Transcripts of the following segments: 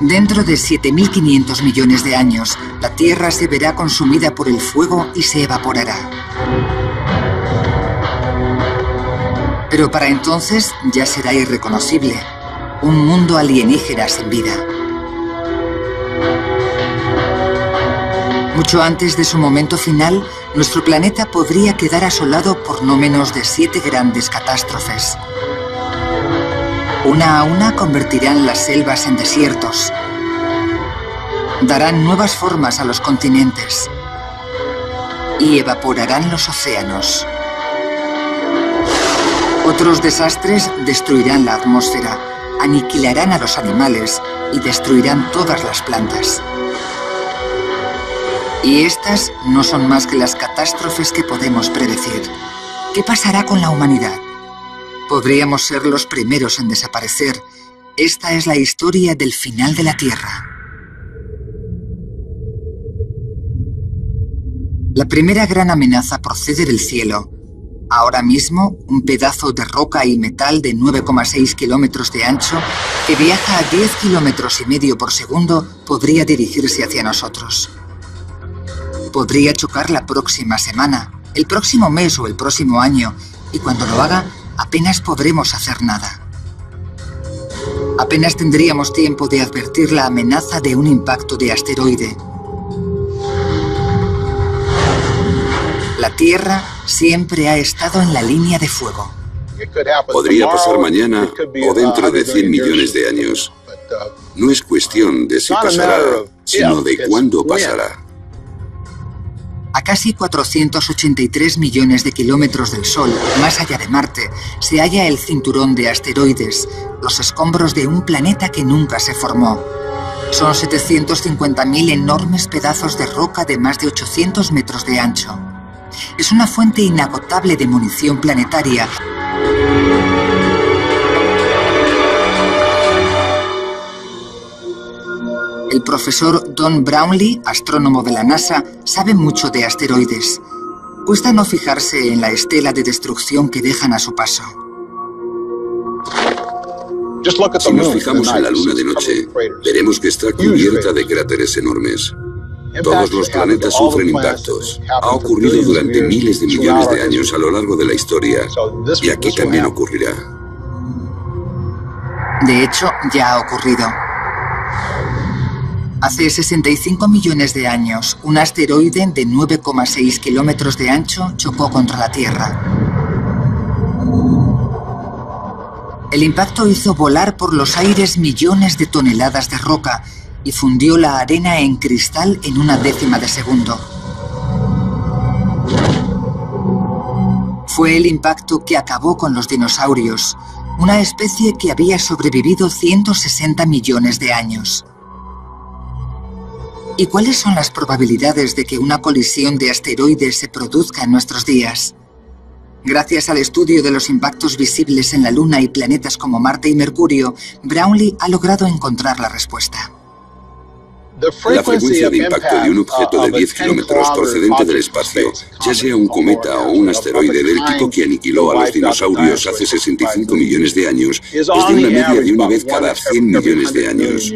Dentro de 7.500 millones de años, la Tierra se verá consumida por el fuego y se evaporará. Pero para entonces ya será irreconocible, un mundo alienígena sin vida. Mucho antes de su momento final, nuestro planeta podría quedar asolado por no menos de 7 grandes catástrofes. Una a una convertirán las selvas en desiertos. Darán nuevas formas a los continentes. Y evaporarán los océanos. Otros desastres destruirán la atmósfera, aniquilarán a los animales y destruirán todas las plantas. Y estas no son más que las catástrofes que podemos predecir. ¿Qué pasará con la humanidad? Podríamos ser los primeros en desaparecer. Esta es la historia del final de la Tierra. La primera gran amenaza procede del cielo. Ahora mismo, un pedazo de roca y metal de 9,6 kilómetros de ancho que viaja a 10 kilómetros y medio por segundo podría dirigirse hacia nosotros. Podría chocar la próxima semana, el próximo mes o el próximo año, y cuando lo haga, apenas podremos hacer nada. Apenas tendríamos tiempo de advertir la amenaza de un impacto de asteroide. La Tierra siempre ha estado en la línea de fuego. Podría pasar mañana o dentro de 100 millones de años. No es cuestión de si pasará, sino de cuándo pasará. A casi 483 millones de kilómetros del Sol, más allá de Marte, se halla el cinturón de asteroides, los escombros de un planeta que nunca se formó. Son 750.000 enormes pedazos de roca de más de 800 metros de ancho. Es una fuente inagotable de munición planetaria. El profesor Don Brownlee, astrónomo de la NASA, sabe mucho de asteroides. Cuesta no fijarse en la estela de destrucción que dejan a su paso. Si nos fijamos en la Luna de noche, veremos que está cubierta de cráteres enormes. Todos los planetas sufren impactos. Ha ocurrido durante miles de millones de años a lo largo de la historia, y aquí también ocurrirá. De hecho, ya ha ocurrido. Hace 65 millones de años, un asteroide de 9,6 kilómetros de ancho chocó contra la Tierra. El impacto hizo volar por los aires millones de toneladas de roca y fundió la arena en cristal en una décima de segundo. Fue el impacto que acabó con los dinosaurios, una especie que había sobrevivido 160 millones de años. ¿Y cuáles son las probabilidades de que una colisión de asteroides se produzca en nuestros días? Gracias al estudio de los impactos visibles en la Luna y planetas como Marte y Mercurio, Brownlee ha logrado encontrar la respuesta. La frecuencia de impacto de un objeto de 10 kilómetros procedente del espacio, ya sea un cometa o un asteroide del tipo que aniquiló a los dinosaurios hace 65 millones de años, es de una media de una vez cada 100 millones de años.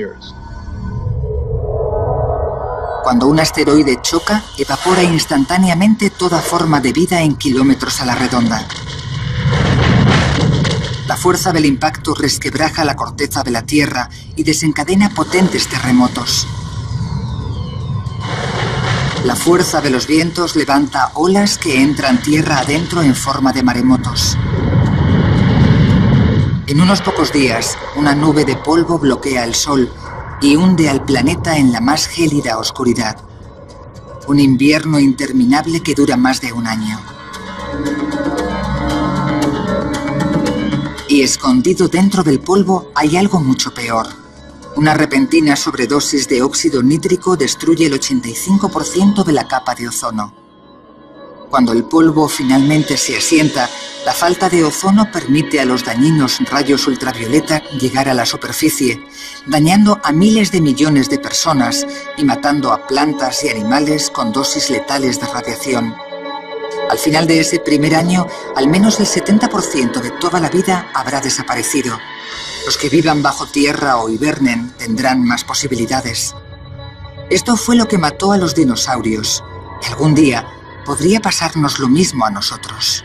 Cuando un asteroide choca, evapora instantáneamente toda forma de vida en kilómetros a la redonda. La fuerza del impacto resquebraja la corteza de la Tierra y desencadena potentes terremotos. La fuerza de los vientos levanta olas que entran tierra adentro en forma de maremotos. En unos pocos días, una nube de polvo bloquea el Sol y hunde al planeta en la más gélida oscuridad. Un invierno interminable que dura más de un año. Y escondido dentro del polvo hay algo mucho peor. Una repentina sobredosis de óxido nítrico destruye el 85% de la capa de ozono. Cuando el polvo finalmente se asienta, la falta de ozono permite a los dañinos rayos ultravioleta llegar a la superficie, dañando a miles de millones de personas y matando a plantas y animales con dosis letales de radiación. Al final de ese primer año, al menos el 70% de toda la vida habrá desaparecido. Los que vivan bajo tierra o hibernen tendrán más posibilidades. Esto fue lo que mató a los dinosaurios, y algún día podría pasarnos lo mismo a nosotros.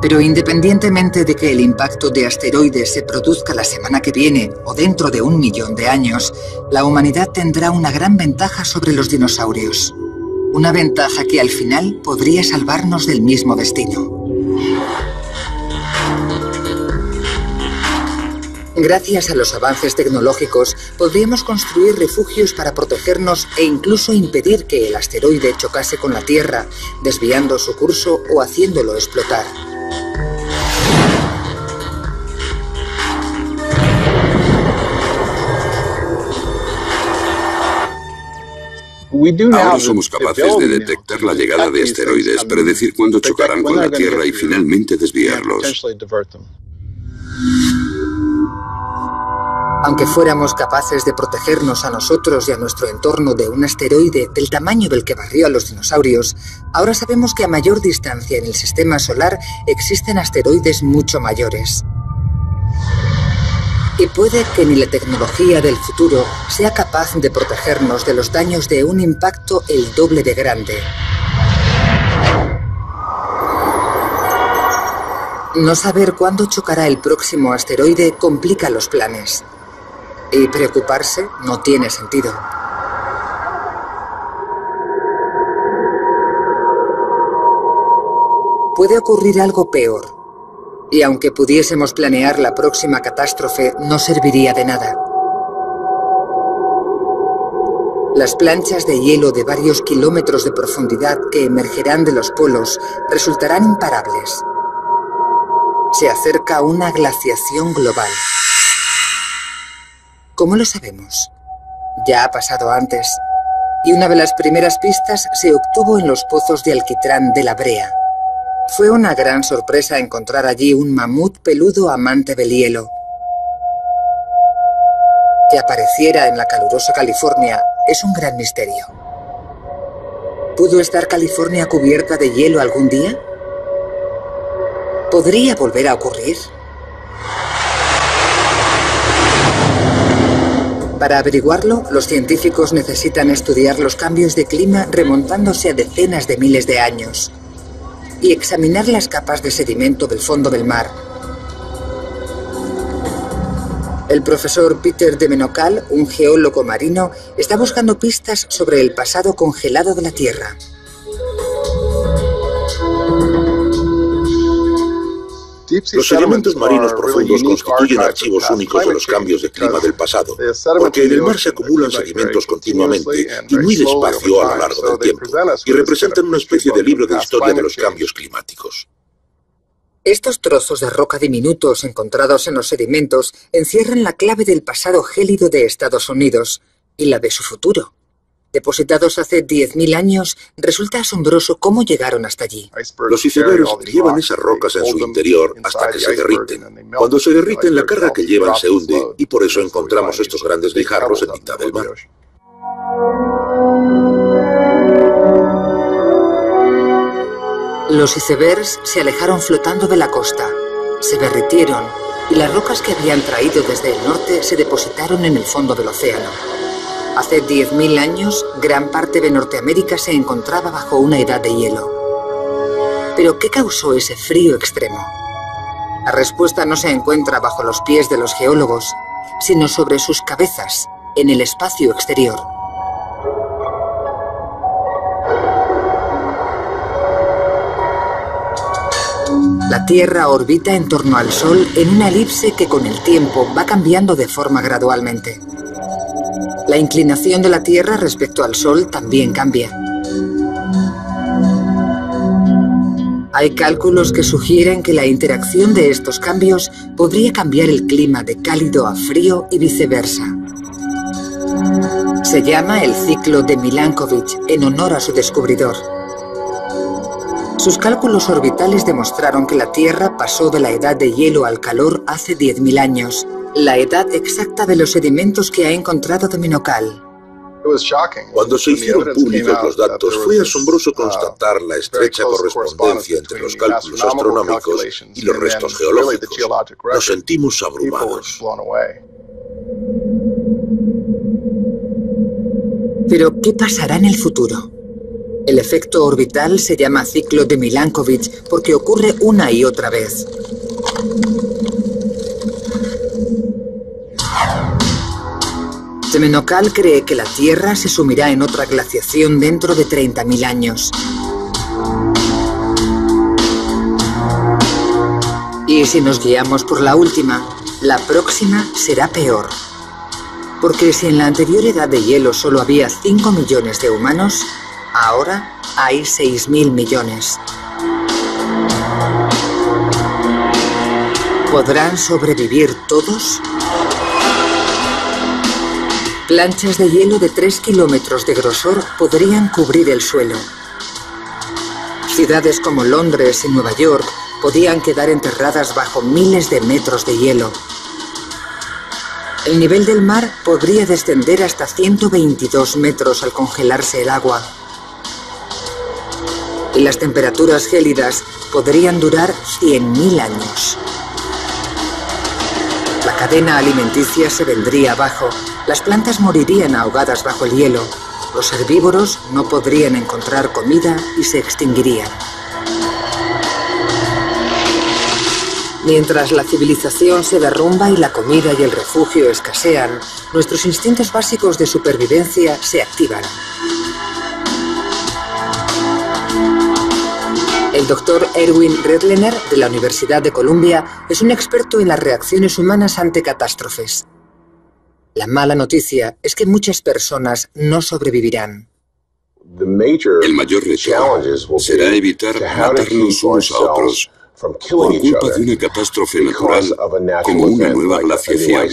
Pero independientemente de que el impacto de asteroides se produzca la semana que viene o dentro de 1 millón de años, la humanidad tendrá una gran ventaja sobre los dinosaurios. Una ventaja que al final podría salvarnos del mismo destino. Gracias a los avances tecnológicos, podríamos construir refugios para protegernos e incluso impedir que el asteroide chocase con la Tierra, desviando su curso o haciéndolo explotar. Ahora somos capaces de detectar la llegada de asteroides, predecir cuándo chocarán con la Tierra y finalmente desviarlos. Aunque fuéramos capaces de protegernos a nosotros y a nuestro entorno de un asteroide del tamaño del que barrió a los dinosaurios, ahora sabemos que a mayor distancia en el sistema solar existen asteroides mucho mayores. Y puede que ni la tecnología del futuro sea capaz de protegernos de los daños de un impacto el doble de grande. No saber cuándo chocará el próximo asteroide complica los planes. Y preocuparse no tiene sentido. Puede ocurrir algo peor. Y aunque pudiésemos planear la próxima catástrofe, no serviría de nada. Las planchas de hielo de varios kilómetros de profundidad que emergerán de los polos resultarán imparables. Se acerca una glaciación global. ¿Cómo lo sabemos? Ya ha pasado antes, y una de las primeras pistas se obtuvo en los pozos de alquitrán de La Brea. Fue una gran sorpresa encontrar allí un mamut peludo amante del hielo. Que apareciera en la calurosa California es un gran misterio. ¿Pudo estar California cubierta de hielo algún día? ¿Podría volver a ocurrir? Para averiguarlo, los científicos necesitan estudiar los cambios de clima remontándose a decenas de miles de años y examinar las capas de sedimento del fondo del mar. El profesor Peter de Menocal, un geólogo marino, está buscando pistas sobre el pasado congelado de la Tierra. Los sedimentos marinos profundos constituyen archivos únicos de los cambios de clima del pasado, porque en el mar se acumulan sedimentos continuamente y muy despacio a lo largo del tiempo, y representan una especie de libro de historia de los cambios climáticos. Estos trozos de roca diminutos encontrados en los sedimentos encierran la clave del pasado gélido de Estados Unidos y la de su futuro. Depositados hace 10.000 años, resulta asombroso cómo llegaron hasta allí. Los icebergs llevan esas rocas en su interior hasta que se derriten. Cuando se derriten, la carga que llevan se hunde y por eso encontramos estos grandes guijarros en mitad del mar. Los icebergs se alejaron flotando de la costa, se derritieron y las rocas que habían traído desde el norte se depositaron en el fondo del océano. Hace 10.000 años, gran parte de Norteamérica se encontraba bajo una edad de hielo. ¿Pero qué causó ese frío extremo? La respuesta no se encuentra bajo los pies de los geólogos, sino sobre sus cabezas, en el espacio exterior. La Tierra orbita en torno al Sol en una elipse que con el tiempo va cambiando de forma gradualmente. La inclinación de la Tierra respecto al Sol también cambia. Hay cálculos que sugieren que la interacción de estos cambios podría cambiar el clima de cálido a frío y viceversa. Se llama el ciclo de Milankovitch en honor a su descubridor. Sus cálculos orbitales demostraron que la Tierra pasó de la edad de hielo al calor hace 10.000 años, la edad exacta de los sedimentos que ha encontrado de Menocal. Cuando se hicieron públicos los datos, fue asombroso constatar la estrecha correspondencia entre los cálculos astronómicos y los restos geológicos. Nos sentimos abrumados. Pero, ¿qué pasará en el futuro? El efecto orbital se llama ciclo de Milankovitch porque ocurre una y otra vez. Semenocal cree que la Tierra se sumirá en otra glaciación dentro de 30.000 años. Y si nos guiamos por la última, la próxima será peor. Porque si en la anterior edad de hielo solo había 5 millones de humanos, ahora hay 6.000 millones. ¿Podrán sobrevivir todos? Planchas de hielo de 3 kilómetros de grosor podrían cubrir el suelo. Ciudades como Londres y Nueva York podían quedar enterradas bajo miles de metros de hielo. El nivel del mar podría descender hasta 122 metros al congelarse el agua. Y las temperaturas gélidas podrían durar 100.000 años. La cadena alimenticia se vendría abajo, las plantas morirían ahogadas bajo el hielo, los herbívoros no podrían encontrar comida y se extinguirían. Mientras la civilización se derrumba y la comida y el refugio escasean, nuestros instintos básicos de supervivencia se activan. El doctor Erwin Redlener, de la Universidad de Columbia, es un experto en las reacciones humanas ante catástrofes. La mala noticia es que muchas personas no sobrevivirán. El mayor reto será evitar matarnos unos a otros por culpa de una catástrofe natural como una nueva glaciación.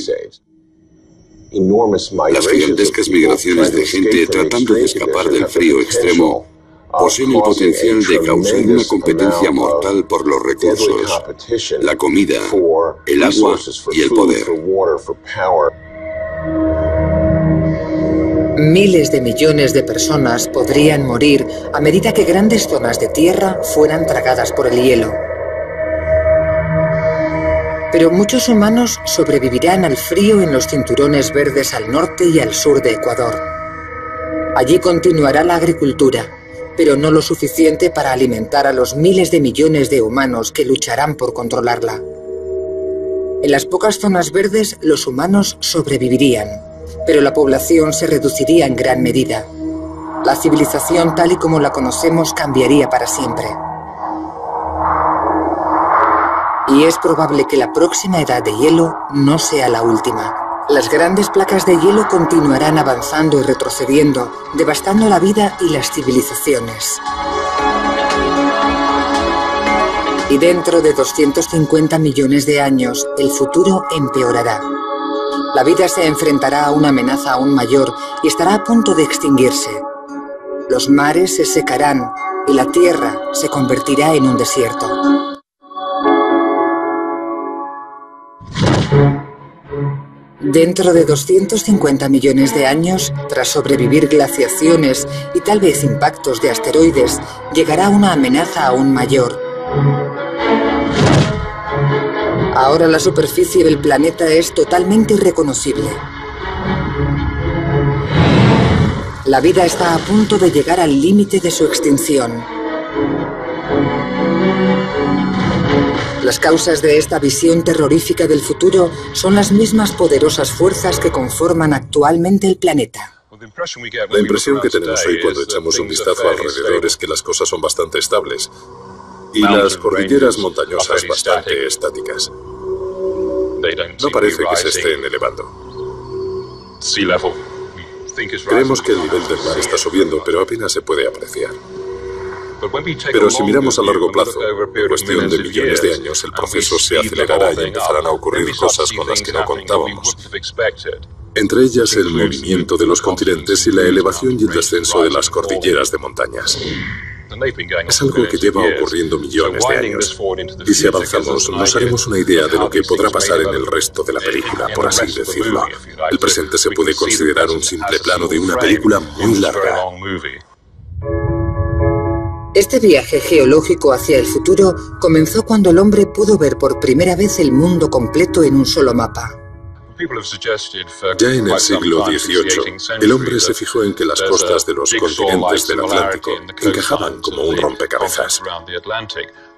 Las gigantescas migraciones de gente tratando de escapar del frío extremo poseen el potencial de causar una competencia mortal por los recursos, la comida, el agua y el poder. Miles de millones de personas podrían morir a medida que grandes zonas de tierra fueran tragadas por el hielo. Pero muchos humanos sobrevivirán al frío en los cinturones verdes al norte y al sur de Ecuador. Allí continuará la agricultura, pero no lo suficiente para alimentar a los miles de millones de humanos que lucharán por controlarla. En las pocas zonas verdes, los humanos sobrevivirían, pero la población se reduciría en gran medida. La civilización tal y como la conocemos cambiaría para siempre. Y es probable que la próxima edad de hielo no sea la última. Las grandes placas de hielo continuarán avanzando y retrocediendo, devastando la vida y las civilizaciones. Y dentro de 250 millones de años, el futuro empeorará. La vida se enfrentará a una amenaza aún mayor y estará a punto de extinguirse. Los mares se secarán y la tierra se convertirá en un desierto. Dentro de 250 millones de años, tras sobrevivir glaciaciones y tal vez impactos de asteroides, llegará una amenaza aún mayor. Ahora la superficie del planeta es totalmente irreconocible. La vida está a punto de llegar al límite de su extinción. Las causas de esta visión terrorífica del futuro son las mismas poderosas fuerzas que conforman actualmente el planeta. La impresión que tenemos hoy cuando echamos un vistazo alrededor es que las cosas son bastante estables y las cordilleras montañosas bastante estáticas. No parece que se estén elevando. Creemos que el nivel del mar está subiendo, pero apenas se puede apreciar. Pero si miramos a largo plazo, en cuestión de millones de años, el proceso se acelerará y empezarán a ocurrir cosas con las que no contábamos. Entre ellas el movimiento de los continentes y la elevación y el descenso de las cordilleras de montañas. Es algo que lleva ocurriendo millones de años. Y si avanzamos, nos haremos una idea de lo que podrá pasar en el resto de la película, por así decirlo. El presente se puede considerar un simple plano de una película muy larga. Este viaje geológico hacia el futuro comenzó cuando el hombre pudo ver por primera vez el mundo completo en un solo mapa. Ya en el siglo XVIII, el hombre se fijó en que las costas de los continentes del Atlántico encajaban como un rompecabezas,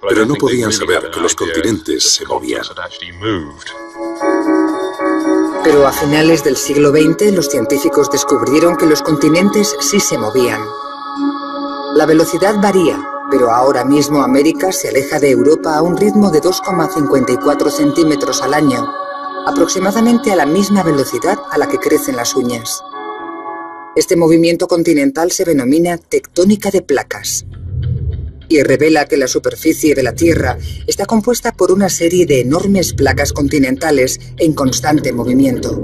pero no podían saber que los continentes se movían. Pero a finales del siglo XX, los científicos descubrieron que los continentes sí se movían. La velocidad varía, pero ahora mismo América se aleja de Europa a un ritmo de 2,54 centímetros al año, aproximadamente a la misma velocidad a la que crecen las uñas. Este movimiento continental se denomina tectónica de placas y revela que la superficie de la Tierra está compuesta por una serie de enormes placas continentales en constante movimiento.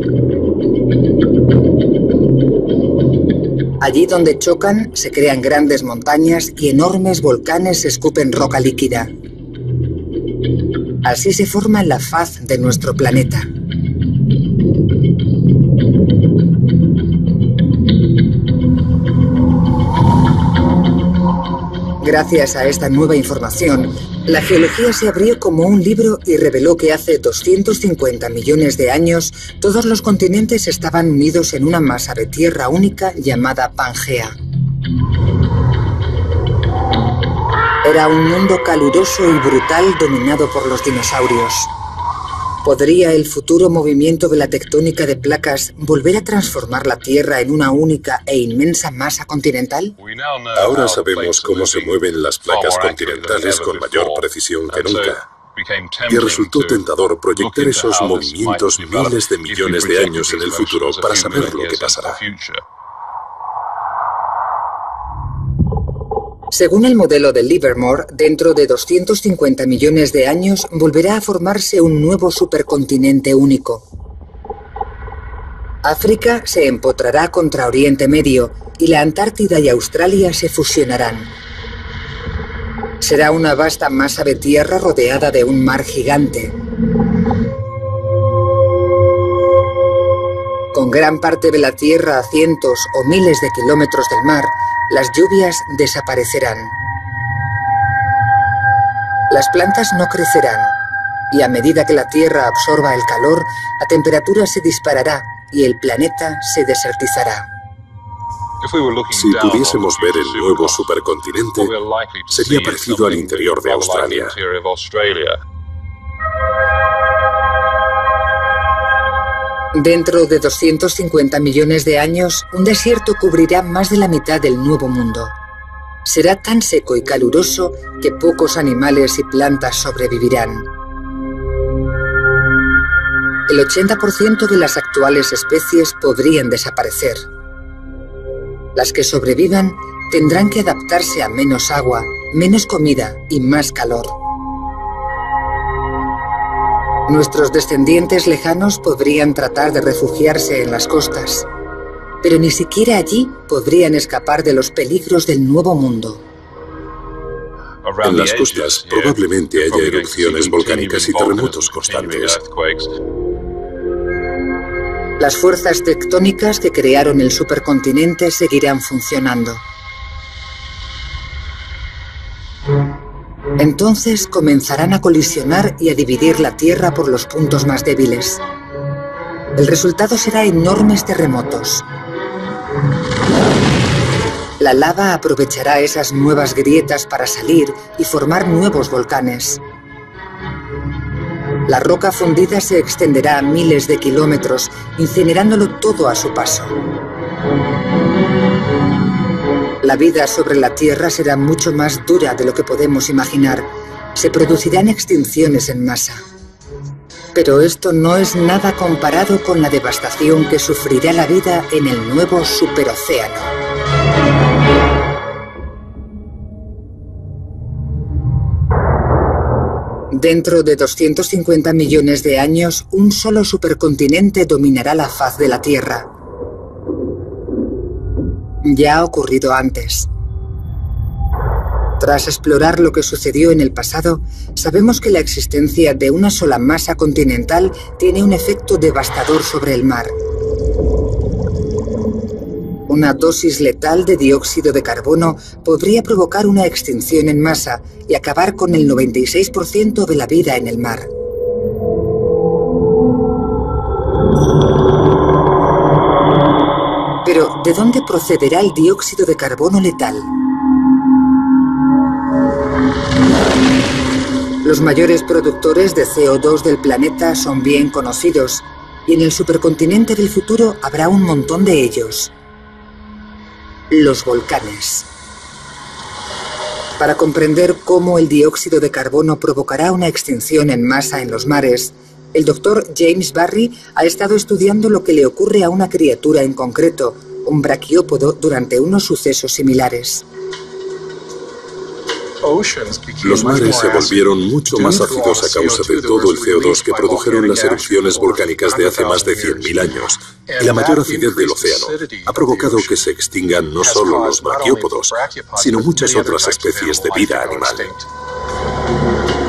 Allí donde chocan, se crean grandes montañas y enormes volcanes escupen roca líquida. Así se forma la faz de nuestro planeta. Gracias a esta nueva información, la geología se abrió como un libro y reveló que hace 250 millones de años todos los continentes estaban unidos en una masa de tierra única llamada Pangea. Era un mundo caluroso y brutal dominado por los dinosaurios. ¿Podría el futuro movimiento de la tectónica de placas volver a transformar la Tierra en una única e inmensa masa continental? Ahora sabemos cómo se mueven las placas continentales con mayor precisión que nunca. Y resultó tentador proyectar esos movimientos miles de millones de años en el futuro para saber lo que pasará. Según el modelo de Livermore, dentro de 250 millones de años volverá a formarse un nuevo supercontinente único. África se empotrará contra Oriente Medio y la Antártida y Australia se fusionarán. Será una vasta masa de tierra rodeada de un mar gigante. Con gran parte de la Tierra a cientos o miles de kilómetros del mar, las lluvias desaparecerán. Las plantas no crecerán, y a medida que la Tierra absorba el calor, la temperatura se disparará y el planeta se desertizará. Si pudiésemos ver el nuevo supercontinente, sería parecido al interior de Australia. Dentro de 250 millones de años, un desierto cubrirá más de la mitad del Nuevo Mundo. Será tan seco y caluroso que pocos animales y plantas sobrevivirán. El 80% de las actuales especies podrían desaparecer. Las que sobrevivan tendrán que adaptarse a menos agua, menos comida y más calor. Nuestros descendientes lejanos podrían tratar de refugiarse en las costas, pero ni siquiera allí podrían escapar de los peligros del Nuevo Mundo. En las costas probablemente haya erupciones volcánicas y terremotos constantes. Las fuerzas tectónicas que crearon el supercontinente seguirán funcionando. Entonces comenzarán a colisionar y a dividir la Tierra por los puntos más débiles. El resultado será enormes terremotos. La lava aprovechará esas nuevas grietas para salir y formar nuevos volcanes. La roca fundida se extenderá a miles de kilómetros, incinerándolo todo a su paso. La vida sobre la Tierra será mucho más dura de lo que podemos imaginar. Se producirán extinciones en masa. Pero esto no es nada comparado con la devastación que sufrirá la vida en el nuevo superocéano. Dentro de 250 millones de años, un solo supercontinente dominará la faz de la Tierra. Ya ha ocurrido antes. Tras explorar lo que sucedió en el pasado, sabemos que la existencia de una sola masa continental tiene un efecto devastador sobre el mar. Una dosis letal de dióxido de carbono podría provocar una extinción en masa y acabar con el 96% de la vida en el mar. Pero, ¿de dónde procederá el dióxido de carbono letal? Los mayores productores de CO2 del planeta son bien conocidos, y en el supercontinente del futuro habrá un montón de ellos. Los volcanes. Para comprender cómo el dióxido de carbono provocará una extinción en masa en los mares, el doctor James Barry ha estado estudiando lo que le ocurre a una criatura en concreto, un braquiópodo, durante unos sucesos similares. Los mares se volvieron mucho más ácidos a causa de todo el CO2 que produjeron las erupciones volcánicas de hace más de 100.000 años. Y la mayor acidez del océano ha provocado que se extingan no solo los braquiópodos, sino muchas otras especies de vida animal.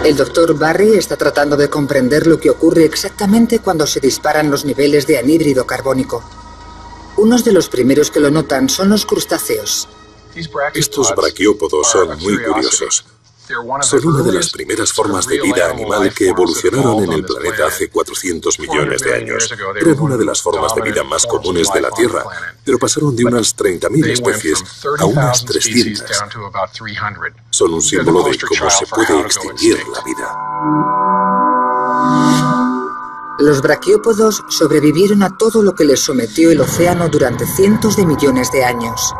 El doctor Barry está tratando de comprender lo que ocurre exactamente cuando se disparan los niveles de anhídrido carbónico. Unos de los primeros que lo notan son los crustáceos. Estos braquiópodos son muy curiosos. Son una de las primeras formas de vida animal que evolucionaron en el planeta hace 400 millones de años. Eran una de las formas de vida más comunes de la Tierra, pero pasaron de unas 30.000 especies a unas 300. Son un símbolo de cómo se puede extinguir la vida. Los braquiópodos sobrevivieron a todo lo que les sometió el océano durante cientos de millones de años.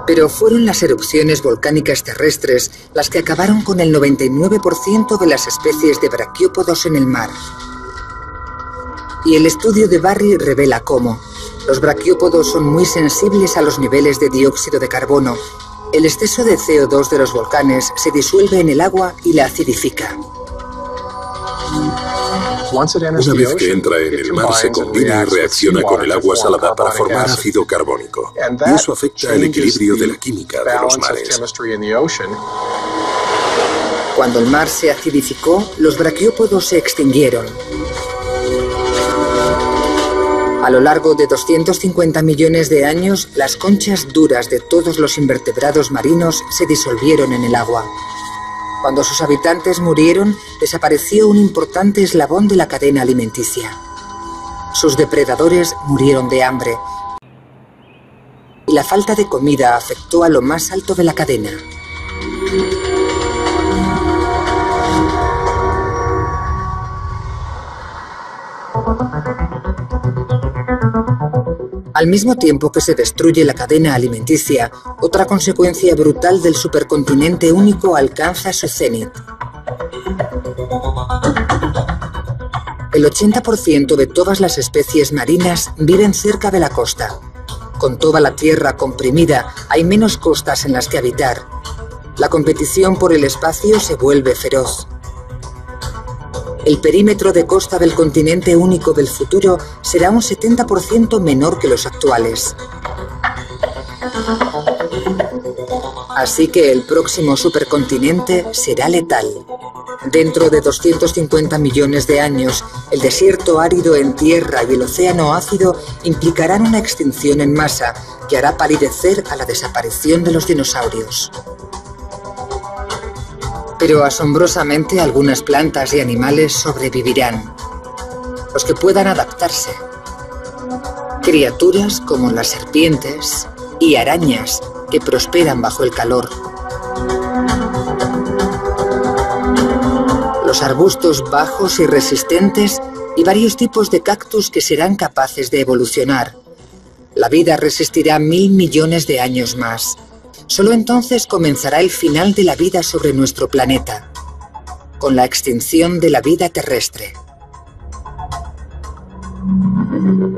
Pero fueron las erupciones volcánicas terrestres las que acabaron con el 99% de las especies de braquiópodos en el mar. Y el estudio de Barry revela cómo los braquiópodos son muy sensibles a los niveles de dióxido de carbono. El exceso de CO2 de los volcanes se disuelve en el agua y la acidifica. Una vez que entra en el mar, se combina y reacciona con el agua salada para formar ácido carbónico. Y eso afecta el equilibrio de la química de los mares. Cuando el mar se acidificó, los braquiópodos se extinguieron. A lo largo de 250 millones de años, las conchas duras de todos los invertebrados marinos se disolvieron en el agua. Cuando sus habitantes murieron, desapareció un importante eslabón de la cadena alimenticia. Sus depredadores murieron de hambre y la falta de comida afectó a lo más alto de la cadena. Al mismo tiempo que se destruye la cadena alimenticia, otra consecuencia brutal del supercontinente único alcanza su cenit. El 80% de todas las especies marinas viven cerca de la costa. Con toda la tierra comprimida, hay menos costas en las que habitar. La competición por el espacio se vuelve feroz. El perímetro de costa del continente único del futuro será un 70% menor que los actuales. Así que el próximo supercontinente será letal. Dentro de 250 millones de años, el desierto árido en tierra y el océano ácido implicarán una extinción en masa que hará palidecer a la desaparición de los dinosaurios. Pero asombrosamente algunas plantas y animales sobrevivirán, los que puedan adaptarse. Criaturas como las serpientes y arañas que prosperan bajo el calor. Los arbustos bajos y resistentes y varios tipos de cactus que serán capaces de evolucionar. La vida resistirá 1000 millones de años más. Solo entonces comenzará el final de la vida sobre nuestro planeta, con la extinción de la vida terrestre.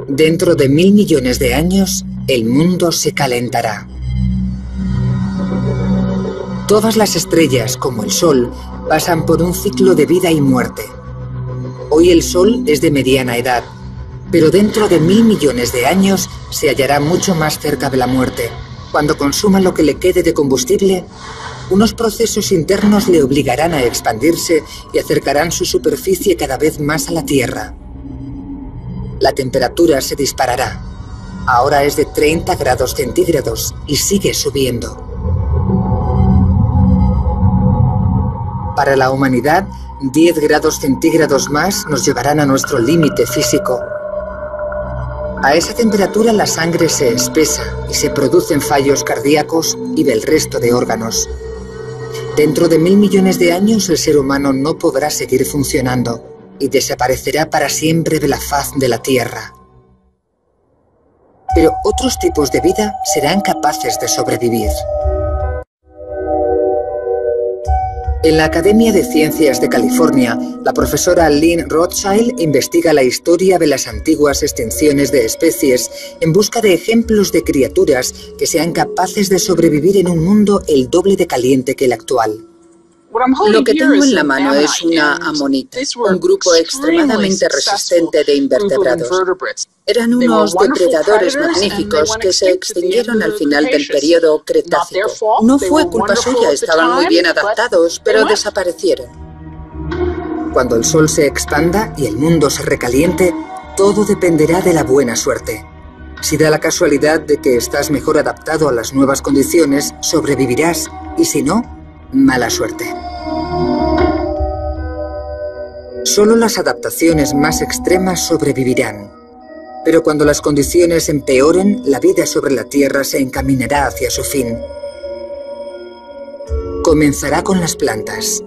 Dentro de 1000 millones de años, el mundo se calentará. Todas las estrellas, como el Sol, pasan por un ciclo de vida y muerte. Hoy el Sol es de mediana edad, pero dentro de 1000 millones de años se hallará mucho más cerca de la muerte. Cuando consuma lo que le quede de combustible, unos procesos internos le obligarán a expandirse y acercarán su superficie cada vez más a la Tierra. La temperatura se disparará. Ahora es de 30 grados centígrados y sigue subiendo. Para la humanidad, 10 grados centígrados más nos llevarán a nuestro límite físico. A esa temperatura la sangre se espesa y se producen fallos cardíacos y del resto de órganos. Dentro de 1000 millones de años el ser humano no podrá seguir funcionando y desaparecerá para siempre de la faz de la Tierra. Pero otros tipos de vida serán capaces de sobrevivir. En la Academia de Ciencias de California, la profesora Lynn Rothschild investiga la historia de las antiguas extinciones de especies en busca de ejemplos de criaturas que sean capaces de sobrevivir en un mundo el doble de caliente que el actual. Lo que tengo en la mano es una amonita, un grupo extremadamente resistente de invertebrados. Eran unos depredadores magníficos que se extinguieron al final del periodo Cretácico. No fue culpa suya, estaban muy bien adaptados, pero desaparecieron. Cuando el sol se expanda y el mundo se recaliente, todo dependerá de la buena suerte. Si da la casualidad de que estás mejor adaptado a las nuevas condiciones, sobrevivirás, y si no, mala suerte. Solo las adaptaciones más extremas sobrevivirán. Pero cuando las condiciones empeoren, la vida sobre la Tierra se encaminará hacia su fin. Comenzará con las plantas.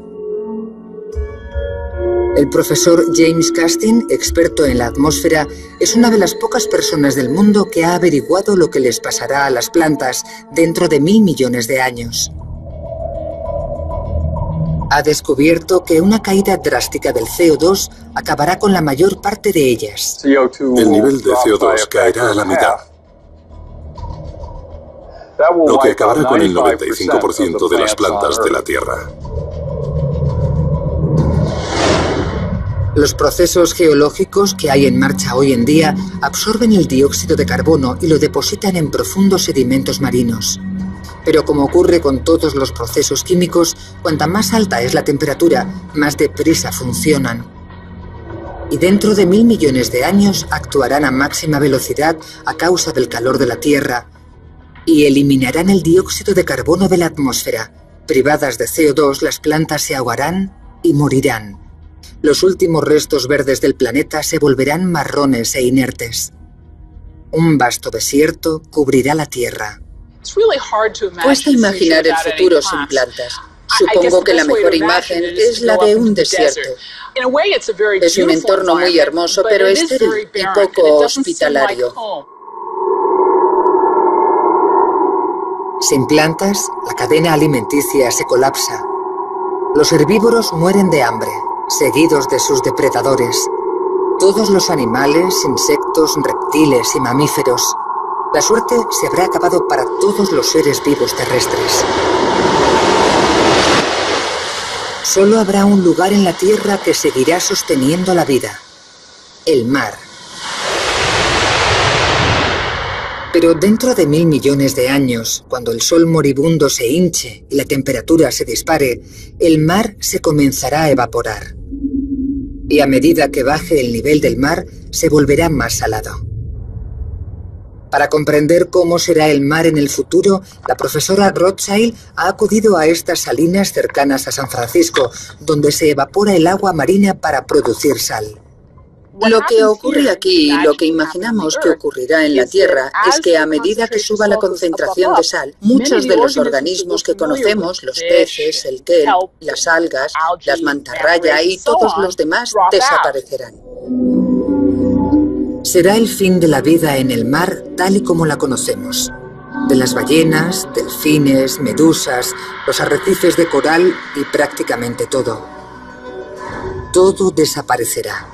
El profesor James Castin, experto en la atmósfera, es una de las pocas personas del mundo que ha averiguado lo que les pasará a las plantas dentro de 1000 millones de años. Ha descubierto que una caída drástica del CO2 acabará con la mayor parte de ellas. El nivel de CO2 caerá a la mitad, lo que acabará con el 95% de las plantas de la Tierra. Los procesos geológicos que hay en marcha hoy en día absorben el dióxido de carbono y lo depositan en profundos sedimentos marinos. Pero como ocurre con todos los procesos químicos, cuanta más alta es la temperatura, más deprisa funcionan. Y dentro de 1000 millones de años actuarán a máxima velocidad a causa del calor de la Tierra y eliminarán el dióxido de carbono de la atmósfera. Privadas de CO2, las plantas se ahogarán y morirán. Los últimos restos verdes del planeta se volverán marrones e inertes. Un vasto desierto cubrirá la Tierra. Cuesta imaginar el futuro sin plantas. Supongo que la mejor imagen es la de un desierto. Es un entorno muy hermoso, pero estéril y poco hospitalario. Sin plantas, la cadena alimenticia se colapsa. Los herbívoros mueren de hambre, seguidos de sus depredadores. Todos los animales, insectos, reptiles y mamíferos. La suerte se habrá acabado para todos los seres vivos terrestres. Solo habrá un lugar en la Tierra que seguirá sosteniendo la vida: el mar. Pero dentro de 1000 millones de años, cuando el sol moribundo se hinche y la temperatura se dispare, el mar se comenzará a evaporar. Y a medida que baje el nivel del mar, se volverá más salado. Para comprender cómo será el mar en el futuro, la profesora Rothschild ha acudido a estas salinas cercanas a San Francisco, donde se evapora el agua marina para producir sal. Lo que ocurre aquí y lo que imaginamos que ocurrirá en la Tierra es que a medida que suba la concentración de sal, muchos de los organismos que conocemos, los peces, el kelp, las algas, las mantarraya y todos los demás desaparecerán. Será el fin de la vida en el mar tal y como la conocemos. De las ballenas, delfines, medusas, los arrecifes de coral y prácticamente todo. Todo desaparecerá,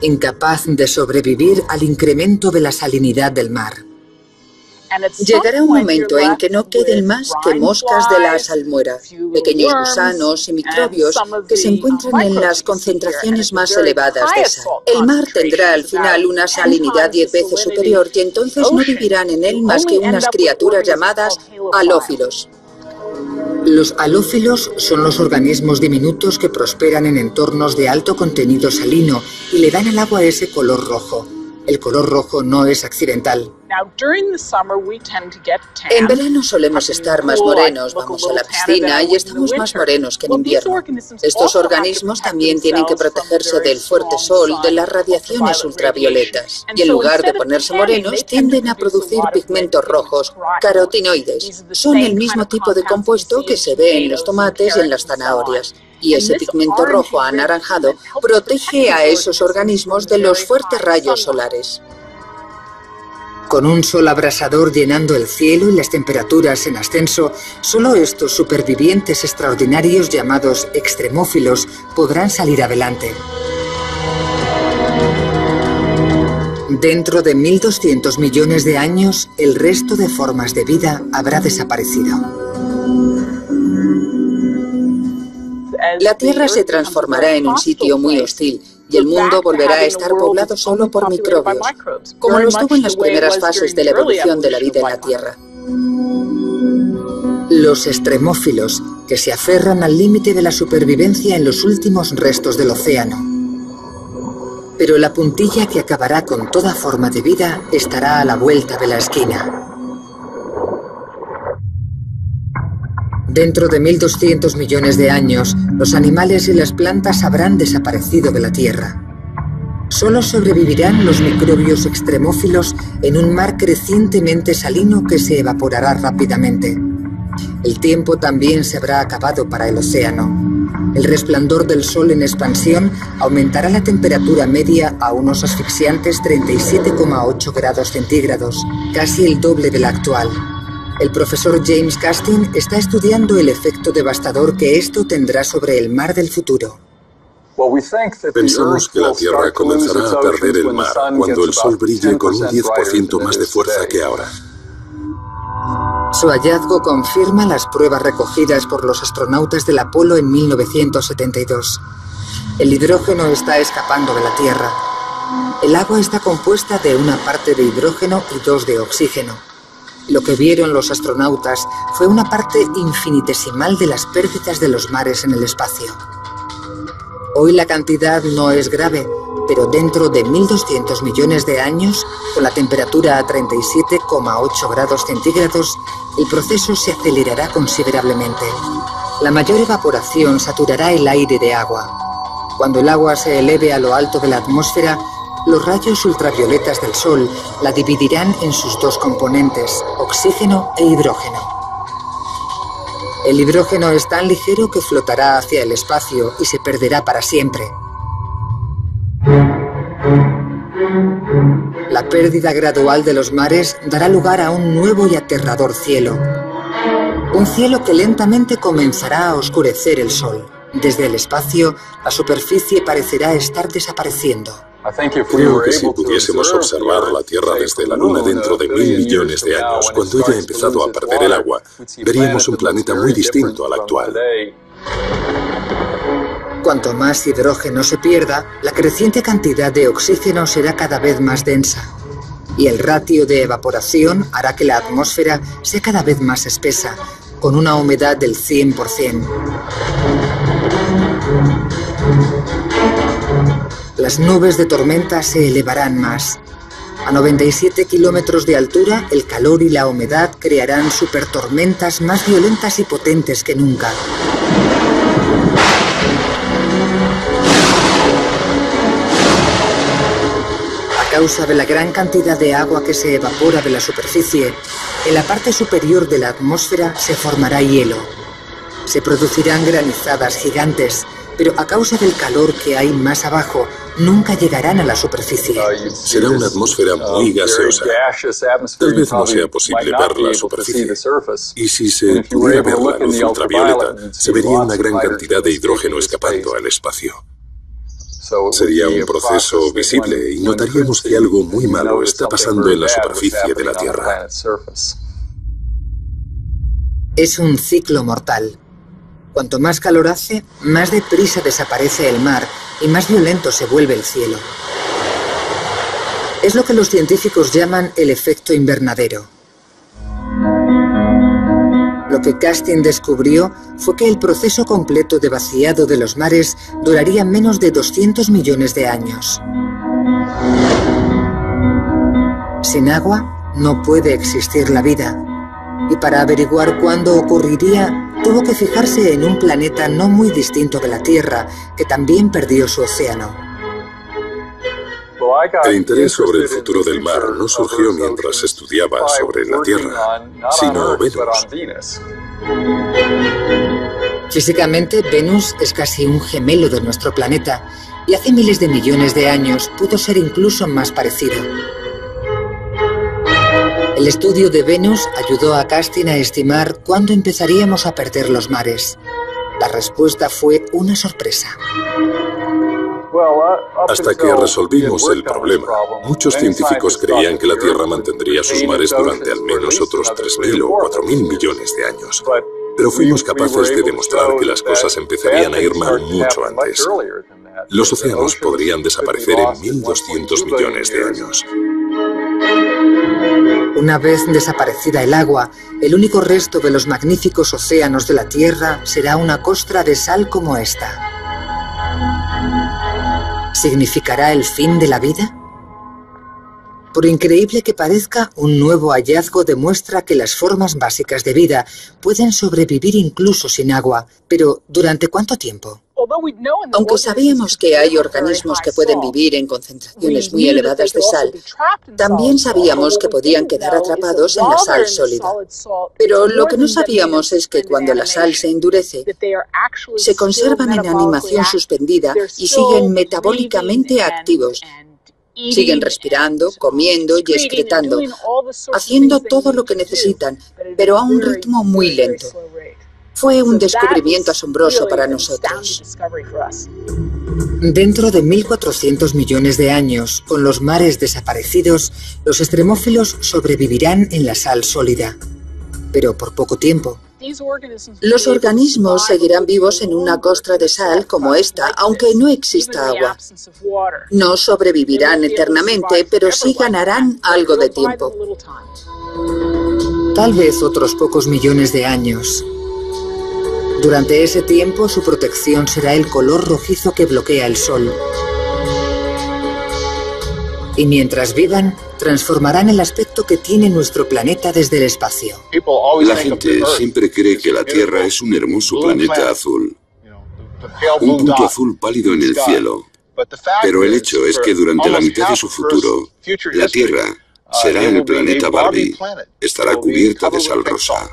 incapaz de sobrevivir al incremento de la salinidad del mar. Llegará un momento en que no queden más que moscas de la salmuera, pequeños gusanos y microbios que se encuentran en las concentraciones más elevadas de sal. El mar tendrá al final una salinidad 10 veces superior y entonces no vivirán en él más que unas criaturas llamadas halófilos. Los halófilos son los organismos diminutos que prosperan en entornos de alto contenido salino y le dan al agua ese color rojo. El color rojo no es accidental. En verano solemos estar más morenos, vamos a la piscina y estamos más morenos que en invierno. Estos organismos también tienen que protegerse del fuerte sol, de las radiaciones ultravioletas. Y en lugar de ponerse morenos, tienden a producir pigmentos rojos, carotinoides. Son el mismo tipo de compuesto que se ve en los tomates y en las zanahorias. Y ese pigmento rojo anaranjado protege a esos organismos de los fuertes rayos solares. Con un sol abrasador llenando el cielo y las temperaturas en ascenso, solo estos supervivientes extraordinarios llamados extremófilos podrán salir adelante. Dentro de 1.200 millones de años, el resto de formas de vida habrá desaparecido. La Tierra se transformará en un sitio muy hostil y el mundo volverá a estar poblado solo por microbios, como lo estuvo en las primeras fases de la evolución de la vida en la Tierra. Los extremófilos, que se aferran al límite de la supervivencia en los últimos restos del océano. Pero la puntilla que acabará con toda forma de vida estará a la vuelta de la esquina. Dentro de 1.200 millones de años, los animales y las plantas habrán desaparecido de la Tierra. Solo sobrevivirán los microbios extremófilos en un mar crecientemente salino que se evaporará rápidamente. El tiempo también se habrá acabado para el océano. El resplandor del sol en expansión aumentará la temperatura media a unos asfixiantes 37,8 grados centígrados, casi el doble de la actual. El profesor James Castin está estudiando el efecto devastador que esto tendrá sobre el mar del futuro. Pensamos que la Tierra comenzará a perder el mar cuando el Sol brille con un 10% más de fuerza que ahora. Su hallazgo confirma las pruebas recogidas por los astronautas del Apolo en 1972. El hidrógeno está escapando de la Tierra. El agua está compuesta de una parte de hidrógeno y 2 de oxígeno. Lo que vieron los astronautas fue una parte infinitesimal de las pérdidas de los mares en el espacio. Hoy la cantidad no es grave, pero dentro de 1.200 millones de años, con la temperatura a 37,8 grados centígrados, el proceso se acelerará considerablemente. La mayor evaporación saturará el aire de agua. Cuando el agua se eleve a lo alto de la atmósfera, los rayos ultravioletas del Sol la dividirán en sus 2 componentes, oxígeno e hidrógeno. El hidrógeno es tan ligero que flotará hacia el espacio y se perderá para siempre. La pérdida gradual de los mares dará lugar a un nuevo y aterrador cielo. Un cielo que lentamente comenzará a oscurecer el Sol. Desde el espacio, la superficie parecerá estar desapareciendo. Creo que si pudiésemos observar la Tierra desde la Luna dentro de 1.000 millones de años, cuando haya empezado a perder el agua, veríamos un planeta muy distinto al actual. Cuanto más hidrógeno se pierda, la creciente cantidad de oxígeno será cada vez más densa. Y el ratio de evaporación hará que la atmósfera sea cada vez más espesa, con una humedad del 100%. Las nubes de tormenta se elevarán más. A 97 kilómetros de altura, el calor y la humedad crearán supertormentas más violentas y potentes que nunca. A causa de la gran cantidad de agua que se evapora de la superficie, en la parte superior de la atmósfera se formará hielo. Se producirán granizadas gigantes, pero a causa del calor que hay más abajo, nunca llegarán a la superficie. Será una atmósfera muy gaseosa. Tal vez no sea posible ver la superficie. Y si se pudiera ver la luz ultravioleta, se vería una gran cantidad de hidrógeno escapando al espacio. Sería un proceso visible y notaríamos que algo muy malo está pasando en la superficie de la Tierra. Es un ciclo mortal. Cuanto más calor hace, más deprisa desaparece el mar y más violento se vuelve el cielo. Es lo que los científicos llaman el efecto invernadero. Lo que Castine descubrió fue que el proceso completo de vaciado de los mares duraría menos de 200 millones de años. Sin agua no puede existir la vida. Y para averiguar cuándo ocurriría, tuvo que fijarse en un planeta no muy distinto de la Tierra, que también perdió su océano. El interés sobre el futuro del mar no surgió mientras estudiaba sobre la Tierra, sino Venus. Físicamente, Venus es casi un gemelo de nuestro planeta, y hace miles de millones de años pudo ser incluso más parecido. El estudio de Venus ayudó a Castine a estimar cuándo empezaríamos a perder los mares. La respuesta fue una sorpresa. Hasta que resolvimos el problema, muchos científicos creían que la Tierra mantendría sus mares durante al menos otros 3.000 o 4.000 millones de años. Pero fuimos capaces de demostrar que las cosas empezarían a ir mal mucho antes. Los océanos podrían desaparecer en 1.200 millones de años. Una vez desaparecida el agua, el único resto de los magníficos océanos de la Tierra será una costra de sal como esta. ¿Significará el fin de la vida? Por increíble que parezca, un nuevo hallazgo demuestra que las formas básicas de vida pueden sobrevivir incluso sin agua. Pero, ¿durante cuánto tiempo? Aunque sabíamos que hay organismos que pueden vivir en concentraciones muy elevadas de sal, también sabíamos que podían quedar atrapados en la sal sólida. Pero lo que no sabíamos es que cuando la sal se endurece, se conservan en animación suspendida y siguen metabólicamente activos. Siguen respirando, comiendo y excretando, haciendo todo lo que necesitan, pero a un ritmo muy lento. Fue un descubrimiento asombroso para nosotros. Dentro de 1.400 millones de años, con los mares desaparecidos, los extremófilos sobrevivirán en la sal sólida, pero por poco tiempo. Los organismos seguirán vivos en una costra de sal como esta, aunque no exista agua. No sobrevivirán eternamente, pero sí ganarán algo de tiempo. Tal vez otros pocos millones de años. Durante ese tiempo, su protección será el color rojizo que bloquea el sol. Y mientras vivan, transformarán el aspecto que tiene nuestro planeta desde el espacio. La gente siempre cree que la Tierra es un hermoso planeta azul. Un punto azul pálido en el cielo. Pero el hecho es que durante la mitad de su futuro, la Tierra será el planeta Barbie. Estará cubierta de sal rosa.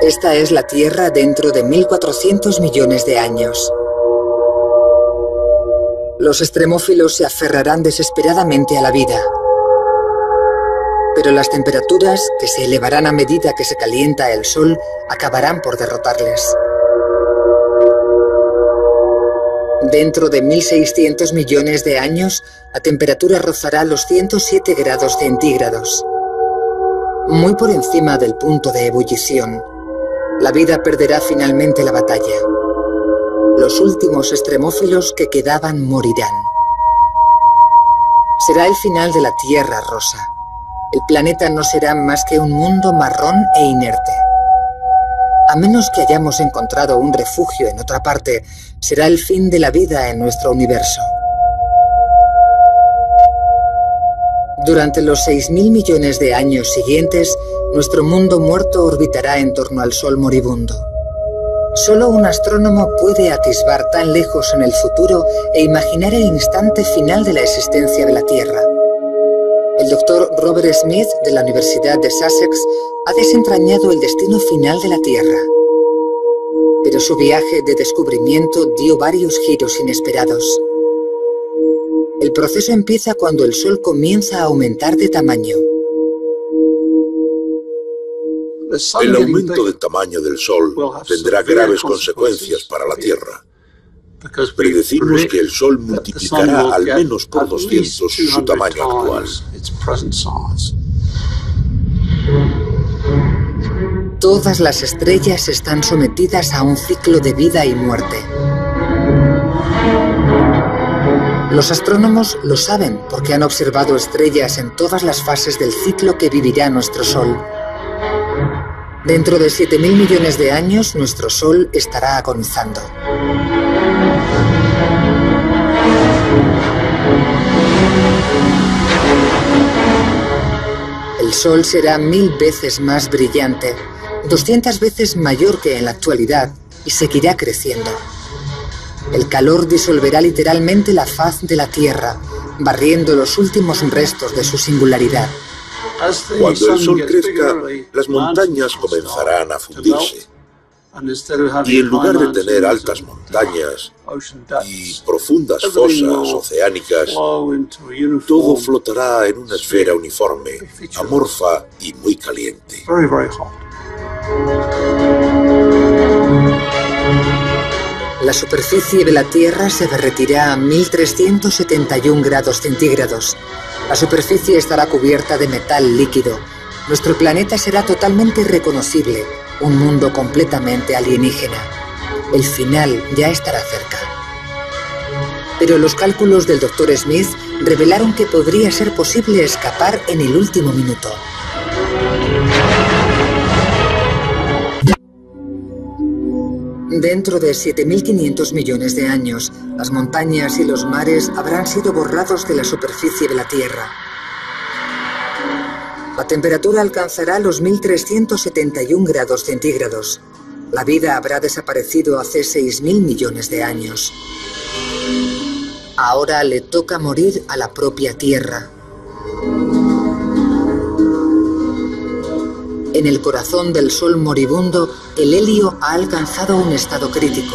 Esta es la Tierra dentro de 1.400 millones de años. Los extremófilos se aferrarán desesperadamente a la vida. Pero las temperaturas, que se elevarán a medida que se calienta el sol, acabarán por derrotarles. Dentro de 1.600 millones de años, la temperatura rozará los 107 grados centígrados. Muy por encima del punto de ebullición. La vida perderá finalmente la batalla. Los últimos extremófilos que quedaban morirán. Será el final de la Tierra rosa. El planeta no será más que un mundo marrón e inerte. A menos que hayamos encontrado un refugio en otra parte, será el fin de la vida en nuestro universo. Durante los 6.000 millones de años siguientes, nuestro mundo muerto orbitará en torno al Sol moribundo. Solo un astrónomo puede atisbar tan lejos en el futuro e imaginar el instante final de la existencia de la Tierra. El doctor Robert Smith, de la Universidad de Sussex, ha desentrañado el destino final de la Tierra. Pero su viaje de descubrimiento dio varios giros inesperados. El proceso empieza cuando el Sol comienza a aumentar de tamaño. El aumento del tamaño del Sol tendrá graves consecuencias para la Tierra. Predecimos que el Sol multiplicará al menos por 200 su tamaño actual. Todas las estrellas están sometidas a un ciclo de vida y muerte. Los astrónomos lo saben porque han observado estrellas en todas las fases del ciclo que vivirá nuestro Sol. Dentro de 7.000 millones de años, nuestro Sol estará agonizando. El Sol será 1000 veces más brillante, 200 veces mayor que en la actualidad, y seguirá creciendo. El calor disolverá literalmente la faz de la Tierra, barriendo los últimos restos de su singularidad. Cuando el Sol crezca, las montañas comenzarán a fundirse. Y en lugar de tener altas montañas y profundas fosas oceánicas, todo flotará en una esfera uniforme, amorfa y muy caliente. La superficie de la Tierra se derretirá a 1371 grados centígrados. La superficie estará cubierta de metal líquido. Nuestro planeta será totalmente irreconocible, un mundo completamente alienígena. El final ya estará cerca. Pero los cálculos del Dr. Smith revelaron que podría ser posible escapar en el último minuto. Dentro de 7.500 millones de años, las montañas y los mares habrán sido borrados de la superficie de la Tierra. La temperatura alcanzará los 1371 grados centígrados. La vida habrá desaparecido hace 6.000 millones de años. Ahora le toca morir a la propia Tierra. En el corazón del Sol moribundo, el helio ha alcanzado un estado crítico.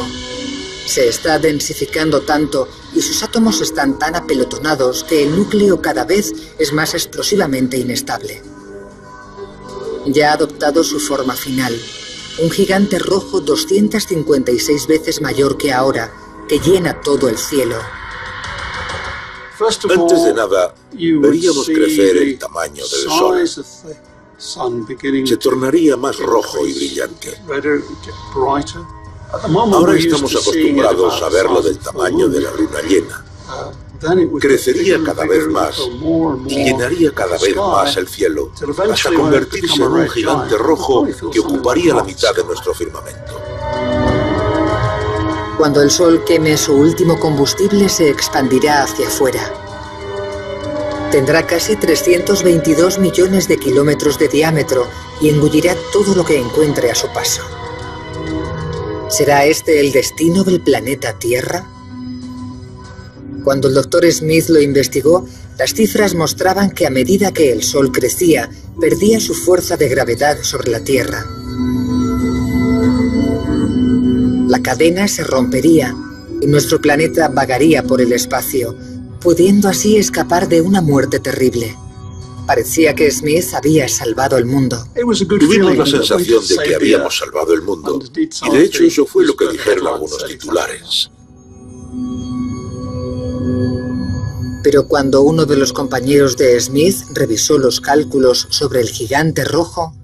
Se está densificando tanto y sus átomos están tan apelotonados que el núcleo cada vez es más explosivamente inestable. Ya ha adoptado su forma final, un gigante rojo 256 veces mayor que ahora, que llena todo el cielo. Antes de nada, veríamos crecer el tamaño del Sol. Se tornaría más rojo y brillante. Ahora estamos acostumbrados a verlo del tamaño de la luna llena. Crecería cada vez más y llenaría cada vez más el cielo, hasta convertirse en un gigante rojo que ocuparía la mitad de nuestro firmamento. Cuando el Sol queme su último combustible, se expandirá hacia afuera. Tendrá casi 322 millones de kilómetros de diámetro y engullirá todo lo que encuentre a su paso. ¿Será este el destino del planeta Tierra? Cuando el Dr. Smith lo investigó, las cifras mostraban que a medida que el Sol crecía, perdía su fuerza de gravedad sobre la Tierra. La cadena se rompería y nuestro planeta vagaría por el espacio, pudiendo así escapar de una muerte terrible. Parecía que Smith había salvado el mundo. Tuvimos la sensación de que habíamos salvado el mundo, y de hecho eso fue lo que dijeron algunos titulares. Pero cuando uno de los compañeros de Smith revisó los cálculos sobre el gigante rojo,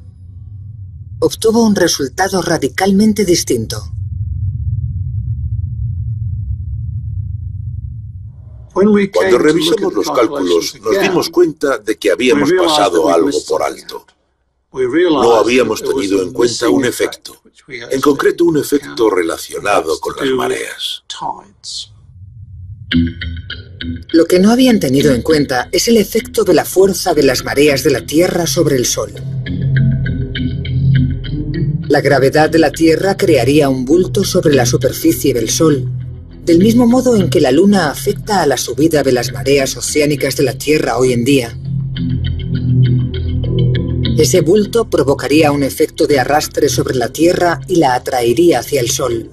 obtuvo un resultado radicalmente distinto. Cuando revisamos los cálculos, nos dimos cuenta de que habíamos pasado algo por alto. No habíamos tenido en cuenta un efecto, en concreto un efecto relacionado con las mareas. Lo que no habían tenido en cuenta es el efecto de la fuerza de las mareas de la Tierra sobre el Sol. La gravedad de la Tierra crearía un bulto sobre la superficie del Sol, del mismo modo en que la Luna afecta a la subida de las mareas oceánicas de la Tierra hoy en día. Ese bulto provocaría un efecto de arrastre sobre la Tierra y la atraería hacia el Sol.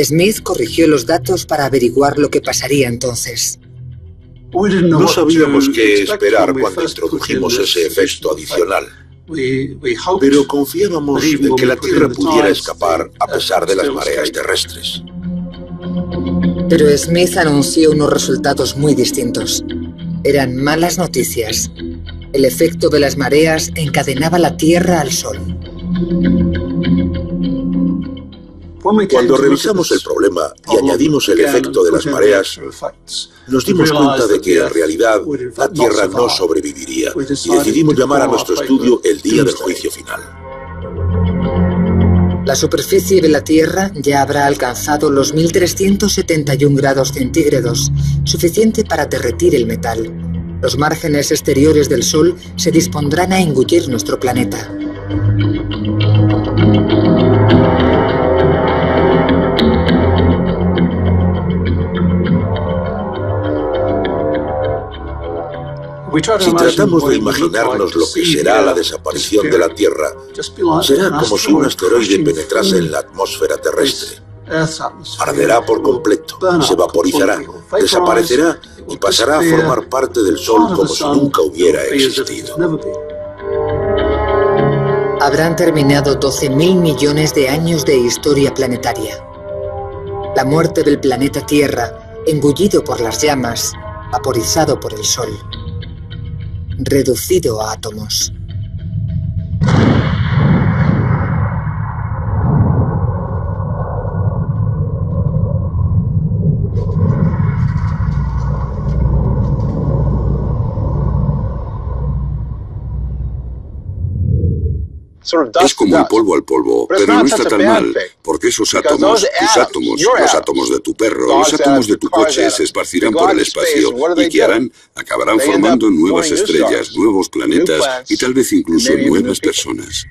Smith corrigió los datos para averiguar lo que pasaría entonces. No sabíamos qué esperar cuando introdujimos ese efecto adicional. Pero confiábamos en que la Tierra pudiera escapar a pesar de las mareas terrestres. Pero Smith anunció unos resultados muy distintos. Eran malas noticias. El efecto de las mareas encadenaba la Tierra al Sol. Cuando revisamos el problema y añadimos el efecto de las mareas, nos dimos cuenta de que en realidad la Tierra no sobreviviría y decidimos llamar a nuestro estudio el día del juicio final. La superficie de la Tierra ya habrá alcanzado los 1371 grados centígrados, suficiente para derretir el metal. Los márgenes exteriores del Sol se dispondrán a engullir nuestro planeta. Si tratamos de imaginarnos lo que será la desaparición de la Tierra, será como si un asteroide penetrase en la atmósfera terrestre. Arderá por completo, se vaporizará, desaparecerá y pasará a formar parte del Sol como si nunca hubiera existido. Habrán terminado 12.000 millones de años de historia planetaria. La muerte del planeta Tierra, engullido por las llamas, vaporizado por el Sol, reducido a átomos. Es como el polvo al polvo, pero no está tan mal, porque esos átomos, tus átomos, los átomos de tu perro, los átomos de tu coche se esparcirán por el espacio y ¿qué harán? Acabarán formando nuevas estrellas, nuevos planetas y tal vez incluso nuevas personas.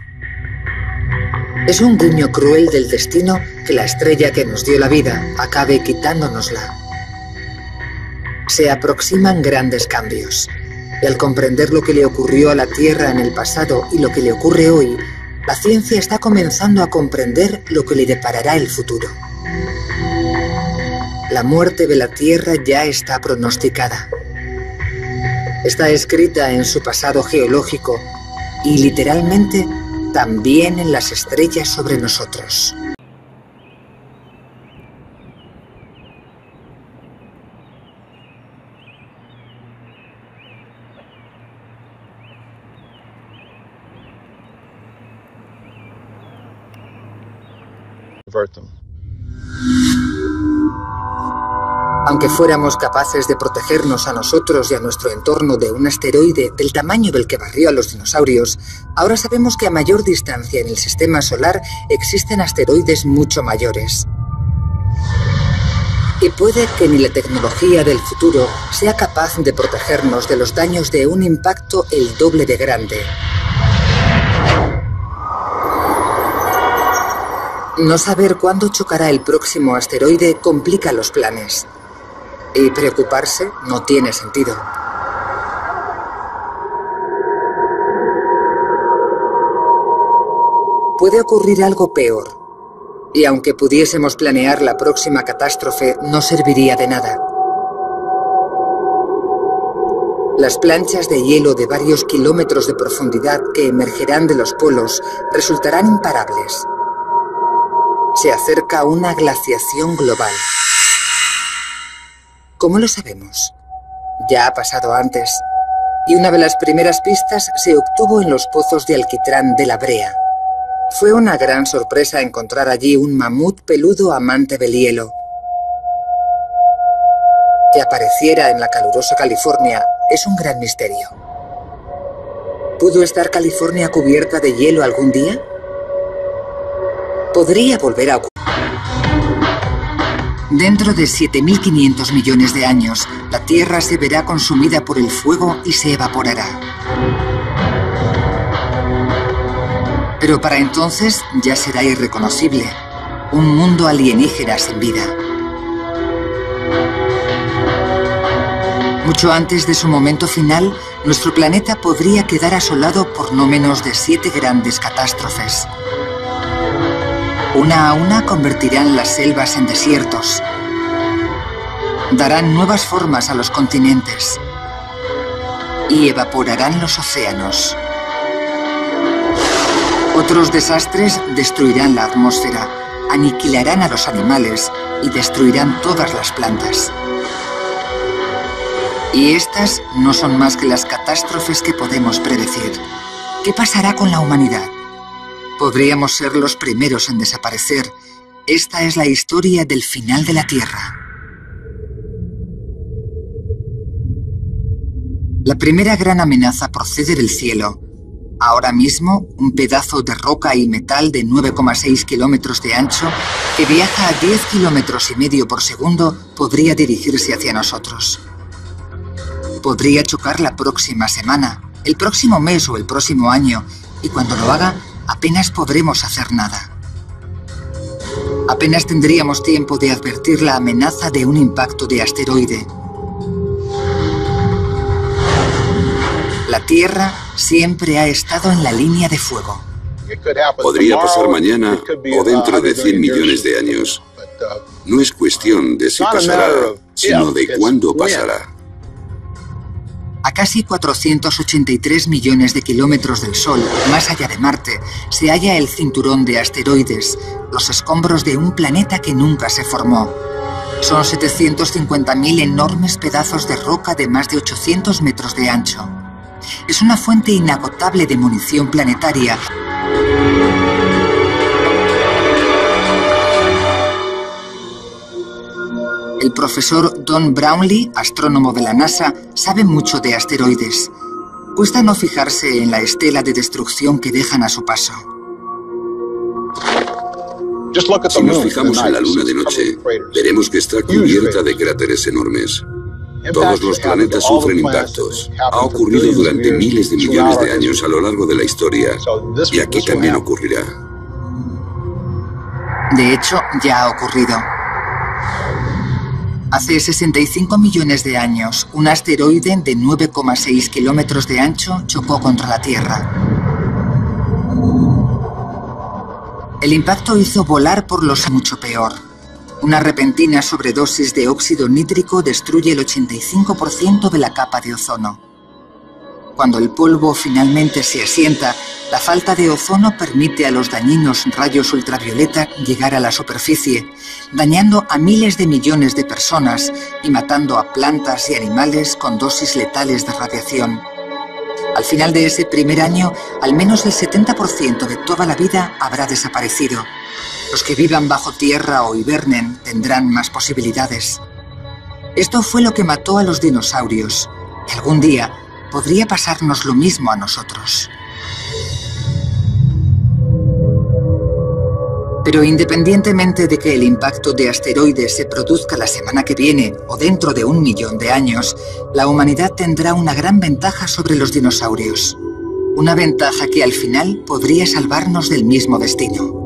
Es un guiño cruel del destino que la estrella que nos dio la vida acabe quitándonosla. Se aproximan grandes cambios. Y al comprender lo que le ocurrió a la Tierra en el pasado y lo que le ocurre hoy, la ciencia está comenzando a comprender lo que le deparará el futuro. La muerte de la Tierra ya está pronosticada. Está escrita en su pasado geológico y literalmente también en las estrellas sobre nosotros. Aunque fuéramos capaces de protegernos a nosotros y a nuestro entorno de un asteroide del tamaño del que barrió a los dinosaurios, ahora sabemos que a mayor distancia en el sistema solar existen asteroides mucho mayores. Y puede que ni la tecnología del futuro sea capaz de protegernos de los daños de un impacto el doble de grande. No saber cuándo chocará el próximo asteroide complica los planes. Y preocuparse no tiene sentido. Puede ocurrir algo peor. Y aunque pudiésemos planear la próxima catástrofe, no serviría de nada. Las planchas de hielo de varios kilómetros de profundidad que emergerán de los polos resultarán imparables. Se acerca una glaciación global. ¿Cómo lo sabemos? Ya ha pasado antes, y una de las primeras pistas se obtuvo en los pozos de alquitrán de la Brea. Fue una gran sorpresa encontrar allí un mamut peludo amante del hielo. Que apareciera en la calurosa California es un gran misterio. ¿Pudo estar California cubierta de hielo algún día? Podría volver a ocurrir. Dentro de 7.500 millones de años, la Tierra se verá consumida por el fuego y se evaporará. Pero para entonces ya será irreconocible, un mundo alienígena sin vida. Mucho antes de su momento final, nuestro planeta podría quedar asolado por no menos de 7 grandes catástrofes. Una a una convertirán las selvas en desiertos. Darán nuevas formas a los continentes. Y evaporarán los océanos. Otros desastres destruirán la atmósfera, aniquilarán a los animales y destruirán todas las plantas. Y estas no son más que las catástrofes que podemos predecir. ¿Qué pasará con la humanidad? Podríamos ser los primeros en desaparecer. Esta es la historia del final de la Tierra. La primera gran amenaza procede del cielo. Ahora mismo, un pedazo de roca y metal de 9,6 kilómetros de ancho que viaja a 10 kilómetros y medio por segundo podría dirigirse hacia nosotros. Podría chocar la próxima semana, el próximo mes o el próximo año, y cuando lo haga, apenas podremos hacer nada. Apenas tendríamos tiempo de advertir la amenaza de un impacto de asteroide. La Tierra siempre ha estado en la línea de fuego. Podría pasar mañana o dentro de 100 millones de años. No es cuestión de si pasará, sino de cuándo pasará. A casi 483 millones de kilómetros del Sol, más allá de Marte, se halla el cinturón de asteroides, los escombros de un planeta que nunca se formó. Son 750.000 enormes pedazos de roca de más de 800 metros de ancho. Es una fuente inagotable de munición planetaria. El profesor Don Brownlee, astrónomo de la NASA, sabe mucho de asteroides. Cuesta no fijarse en la estela de destrucción que dejan a su paso. Si nos fijamos en la Luna de noche, veremos que está cubierta de cráteres enormes. Todos los planetas sufren impactos. Ha ocurrido durante miles de millones de años a lo largo de la historia, y aquí también ocurrirá. De hecho, ya ha ocurrido. Hace 65 millones de años, un asteroide de 9,6 kilómetros de ancho chocó contra la Tierra. El impacto hizo volar por los mucho peor. Una repentina sobredosis de óxido nítrico destruye el 85% de la capa de ozono. Cuando el polvo finalmente se asienta, la falta de ozono permite a los dañinos rayos ultravioleta llegar a la superficie, dañando a miles de millones de personas y matando a plantas y animales con dosis letales de radiación. Al final de ese primer año, al menos el 70% de toda la vida habrá desaparecido. Los que vivan bajo tierra o hibernen tendrán más posibilidades. Esto fue lo que mató a los dinosaurios, y algún día podría pasarnos lo mismo a nosotros. Pero independientemente de que el impacto de asteroides se produzca la semana que viene o dentro de 1 millón de años, la humanidad tendrá una gran ventaja sobre los dinosaurios. Una ventaja que al final podría salvarnos del mismo destino.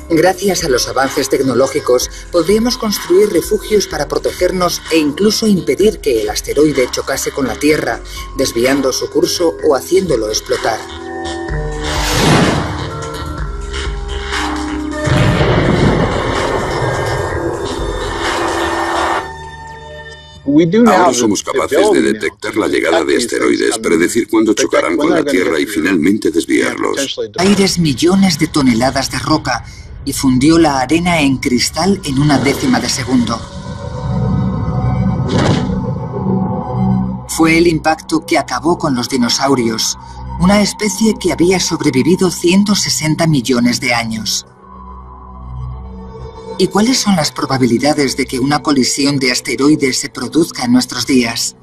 Gracias a los avances tecnológicos, podríamos construir refugios para protegernos e incluso impedir que el asteroide chocase con la Tierra, desviando su curso o haciéndolo explotar. Ahora somos capaces de detectar la llegada de asteroides, predecir cuándo chocarán con la Tierra y finalmente desviarlos. Aires millones de toneladas de roca y fundió la arena en cristal en 1/10 de segundo. Fue el impacto que acabó con los dinosaurios, una especie que había sobrevivido 160 millones de años. ¿Y cuáles son las probabilidades de que una colisión de asteroides se produzca en nuestros días?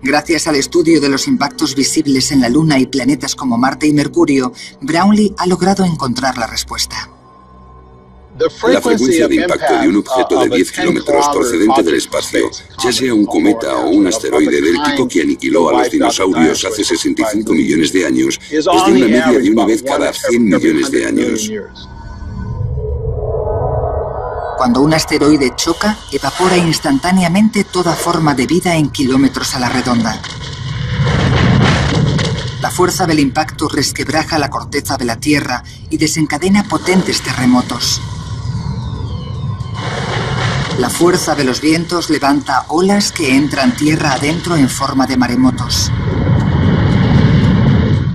Gracias al estudio de los impactos visibles en la Luna y planetas como Marte y Mercurio, Brownlee ha logrado encontrar la respuesta. La frecuencia de impacto de un objeto de 10 kilómetros procedente del espacio, ya sea un cometa o un asteroide del tipo que aniquiló a los dinosaurios hace 65 millones de años, es de una media de una vez cada 100 millones de años. Cuando un asteroide choca, evapora instantáneamente toda forma de vida en kilómetros a la redonda. La fuerza del impacto resquebraja la corteza de la Tierra y desencadena potentes terremotos. La fuerza de los vientos levanta olas que entran tierra adentro en forma de maremotos.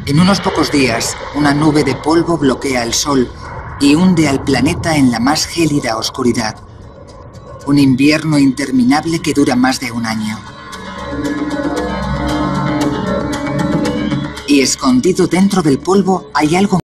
En unos pocos días, una nube de polvo bloquea el Sol y hunde al planeta en la más gélida oscuridad. Un invierno interminable que dura más de un año. Y escondido dentro del polvo hay algo